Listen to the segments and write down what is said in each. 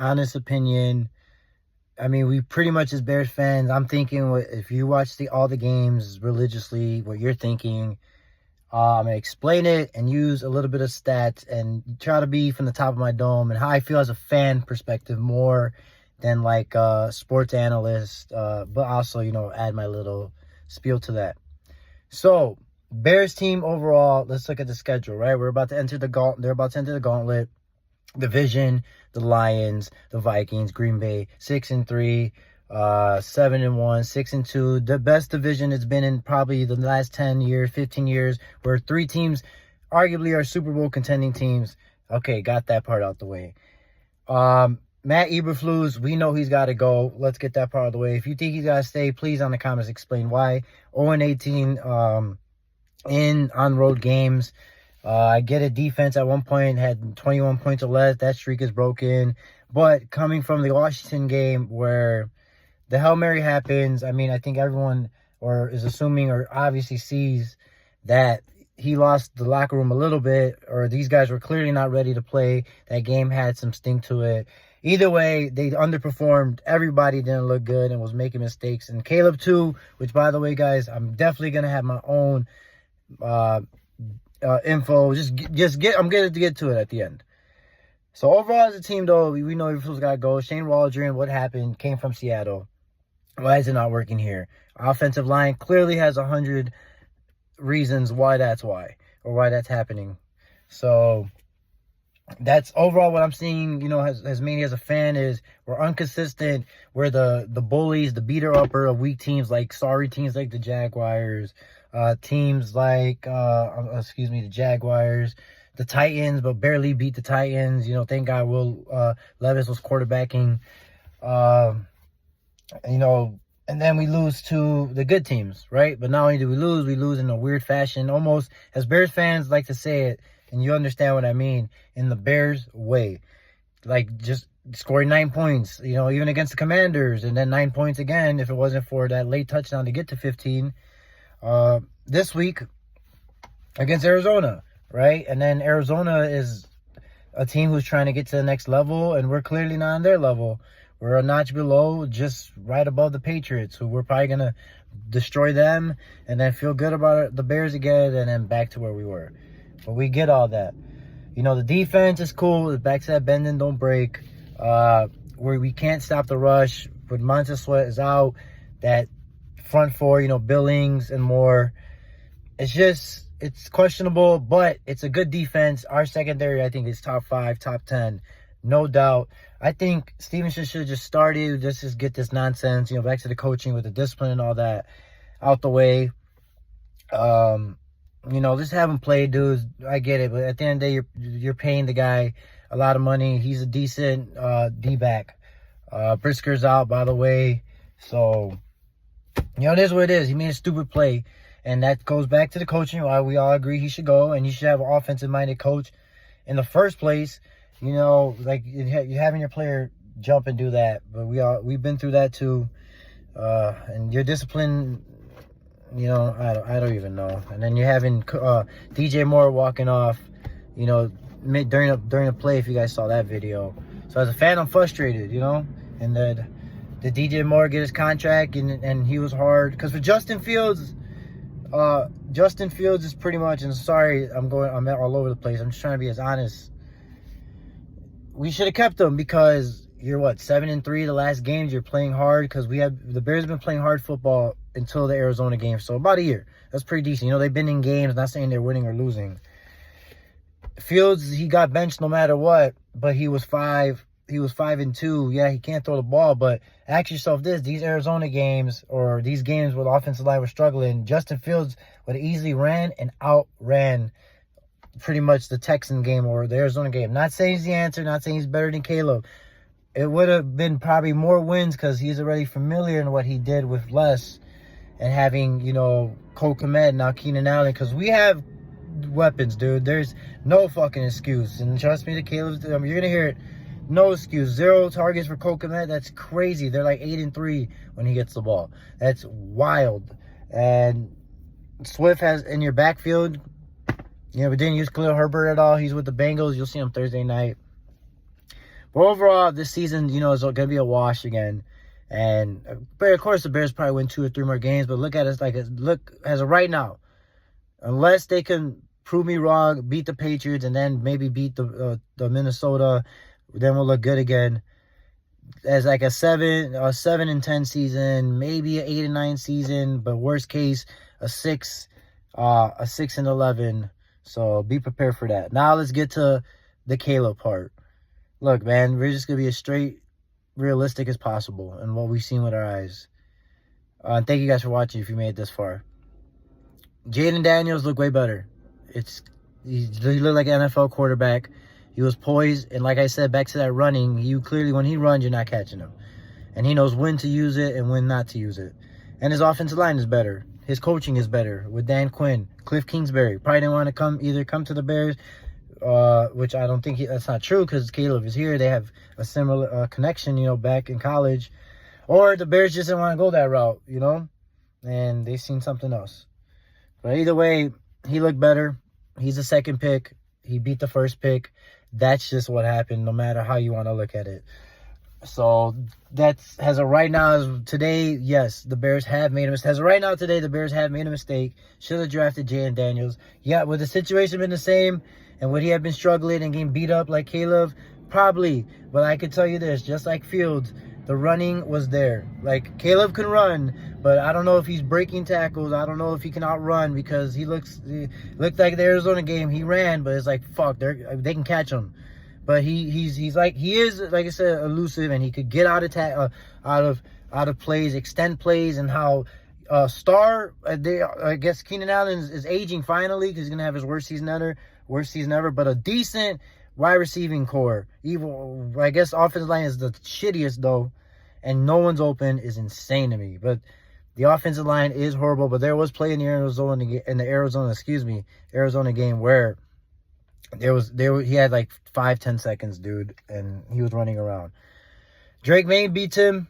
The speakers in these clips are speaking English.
honest opinion, I mean, we pretty much as Bears fans, I'm thinking if you watch all the games religiously, what you're thinking. I'm going to explain it and use a little bit of stats and try to be from the top of my dome and how I feel as a fan perspective more than like a sports analyst, but also, add my little spiel to that. So, Bears team overall, let's look at the schedule, right? We're about to enter the gauntlet. They're about to enter the gauntlet. Division, the Lions, the Vikings, Green Bay, 6-3, 7-1, 6-2. The best division it's been in probably the last 10 years, 15 years, where three teams arguably are Super Bowl contending teams. Okay, got that part out the way. Matt Eberflus, we know he's got to go. Let's get that part out of the way. If you think he's got to stay, please on the comments explain why. 0-18 in on-road games. I get it. Defense at one point had 21 points or less. That streak is broken. But coming from the Washington game where the Hail Mary happens, I mean, I think everyone is assuming or obviously sees that he lost the locker room a little bit, or these guys were clearly not ready to play. That game had some sting to it. Either way, they underperformed. Everybody didn't look good and was making mistakes. And Caleb too, which by the way, guys, I'm definitely going to have my own info. I'm going to get to it at the end. So overall as a team, though, we know Eberflus got to go. Shane Waldron, what happened? Came from Seattle. Why is it not working here? Offensive line clearly has 100 reasons why that's happening. So that's overall what I'm seeing, as mainly as a fan, is we're inconsistent. We're the bullies, the beater upper of weak teams, like sorry teams like the Jaguars, teams like the Jaguars, the Titans, but barely beat the Titans. Thank God Will Levis was quarterbacking. And then we lose to the good teams, right? But not only do we lose in a weird fashion, almost, as Bears fans like to say it, and you understand what I mean, in the Bears way. Like, just scoring 9 points, even against the Commanders, and then 9 points again if it wasn't for that late touchdown to get to 15. This week against Arizona, right? And then Arizona is a team who's trying to get to the next level, and we're clearly not on their level. We're a notch below, just right above the Patriots, who we're probably going to destroy them and then feel good about the Bears again and then back to where we were. But we get all that. The defense is cool. Back to that bend and don't break. Where we can't stop the rush. When Montez Sweat is out, that front four, Billings and more. It's questionable, but it's a good defense. Our secondary, I think, is top 5, top 10. No doubt. I think Stevenson should have just started. Just get this nonsense, back to the coaching with the discipline and all that out the way. Just have him play, dudes. I get it, but at the end of the day, you're paying the guy a lot of money. He's a decent D-back. Brisker's out, by the way. So, it is what it is. He made a stupid play, and that goes back to the coaching. Why we all agree he should go, and you should have an offensive-minded coach in the first place. Like you having your player jump and do that. But we've been through that too. And your discipline, I don't even know. And then you're having DJ Moore walking off, during the play, if you guys saw that video. So as a fan, I'm frustrated, And did DJ Moore get his contract and he was hard? Because for Justin Fields is pretty much, and sorry, I'm all over the place. I'm just trying to be as honest. We should have kept him because you're 7-3 the last games. You're playing hard because the Bears have been playing hard football until the Arizona game. So about a year. That's pretty decent. They've been in games. Not saying they're winning or losing. Fields, he got benched no matter what, but he was 5-2. Yeah, he can't throw the ball, but ask yourself this: these Arizona games or these games where the offensive line was struggling, Justin Fields would have easily ran and outran pretty much the Texan game or the Arizona game. Not saying he's the answer, not saying he's better than Caleb. It would have been probably more wins because he's already familiar in what he did with less, and having, Cole Kmet, now Keenan Allen, because we have weapons, dude. There's no fucking excuse. And trust me, the Caleb's, you're going to hear it. No excuse. 0 targets for Cole Kmet. That's crazy. They're like 8-3 when he gets the ball. That's wild. And Swift has in your backfield, we didn't use Khalil Herbert at all. He's with the Bengals. You'll see him Thursday night. But overall, this season, you know, is going to be a wash again. And but of course, the Bears probably win 2 or 3 more games. But look at us look as of right now, unless they can prove me wrong, beat the Patriots, and then maybe beat the Minnesota, then we'll look good again. As like a 7-10 season, maybe an 8-9 season, but worst case a 6-11. So be prepared for that. Now let's get to the Caleb part. Look, man, we're just gonna be as straight realistic as possible and what we've seen with our eyes. And thank you guys for watching if you made it this far. Jayden Daniels looked way better. He looked like an NFL quarterback. He was poised, and like I said, back to that running, you clearly, when he runs, you're not catching him. And he knows when to use it and when not to use it. And his offensive line is better. His coaching is better with Dan Quinn. Cliff Kingsbury probably didn't want to come to the Bears, which I don't think that's not true because Caleb is here. They have a similar connection, you know, back in college. Or the Bears just didn't want to go that route, you know, and they seen something else. But either way, he looked better. He's the second pick. He beat the first pick. That's just what happened, no matter how you want to look at it. So that's, as of right now, as today, yes, the Bears have made a mistake. As of right now, today, the Bears have made a mistake. Should have drafted Jayden Daniels. Yeah, would the situation been the same, and would he have been struggling and getting beat up like Caleb? Probably. But I could tell you this, just like Fields, the running was there. Like, Caleb can run, but I don't know if he's breaking tackles. I don't know if he can outrun because he looked like the Arizona game. He ran, but it's like, fuck, they can catch him. But he is, like I said, elusive, and he could get out of plays, extend plays, and how I guess Keenan Allen is aging finally because he's gonna have his worst season ever. But a decent wide receiving core. Even, I guess, offensive line is the shittiest though, and no one's open is insane to me. But the offensive line is horrible. But there was play in the Arizona game where he had like 5-10 seconds, dude, and he was running around. Drake May beats him.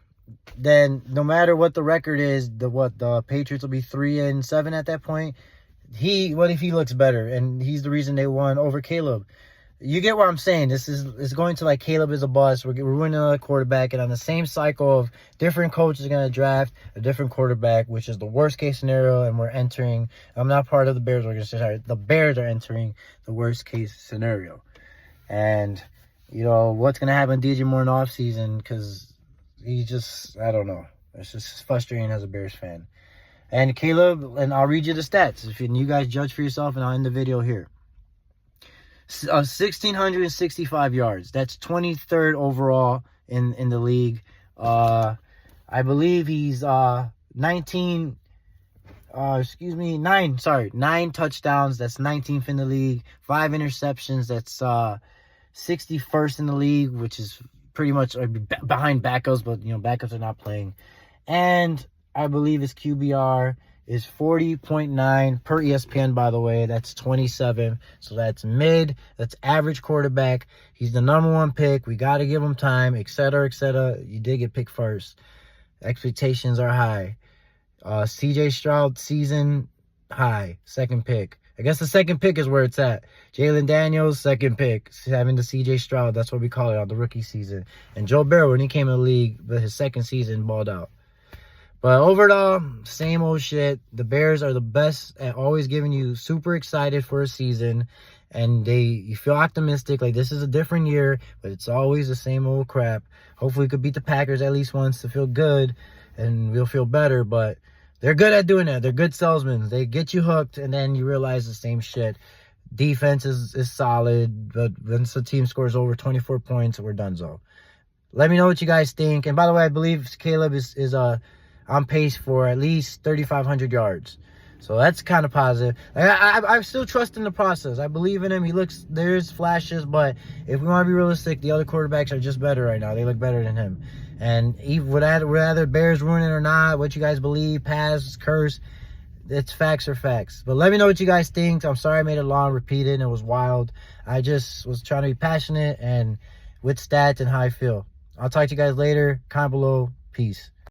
Then no matter what the record is, the Patriots will be 3-7 at that point. What if he looks better? And he's the reason they won over Caleb. You get what I'm saying. It's going to like Caleb is a bust. We're winning another quarterback, and on the same cycle of different coaches are going to draft a different quarterback, which is the worst case scenario. And we're entering. I'm not part of the Bears organization. The Bears are entering the worst case scenario, and you know what's going to happen to DJ Moore in the offseason because I don't know. It's just frustrating as a Bears fan. And Caleb, and I'll read you the stats. You guys judge for yourself, and I'll end the video here. 1,665 yards. That's 23rd overall in the league. I believe he's 9 touchdowns. That's 19th in the league. 5 interceptions. That's 61st in the league, which is pretty much behind backups, but you know backups are not playing. And I believe his QBR is 40.9 per ESPN, by the way. That's 27. So that's mid. That's average quarterback. He's the number 1 pick. We got to give him time, etc., etc. You did get picked first. Expectations are high. CJ Stroud season high. Second pick. I guess the second pick is where it's at. Jayden Daniels, second pick. Having the CJ Stroud, that's what we call it on the rookie season. And Joe Burrow, when he came in the league, but his second season, balled out. But overall, same old shit. The Bears are the best at always giving you super excited for a season. And you feel optimistic, like this is a different year, but it's always the same old crap. Hopefully we could beat the Packers at least once to feel good, and we'll feel better. But they're good at doing that. They're good salesmen. They get you hooked, and then you realize the same shit. Defense is solid, but once the team scores over 24 points, we're donezo. Let me know what you guys think. And by the way, I believe Caleb is on pace for at least 3,500 yards. So that's kind of positive. I still trust in the process. I believe in him. There's flashes, but if we want to be realistic, the other quarterbacks are just better right now. They look better than him. And whether Bears ruin it or not, what you guys believe, pass, curse, it's facts are facts. But let me know what you guys think. I'm sorry I made it long, repeated, and it was wild. I just was trying to be passionate and with stats and how I feel. I'll talk to you guys later. Comment below. Peace.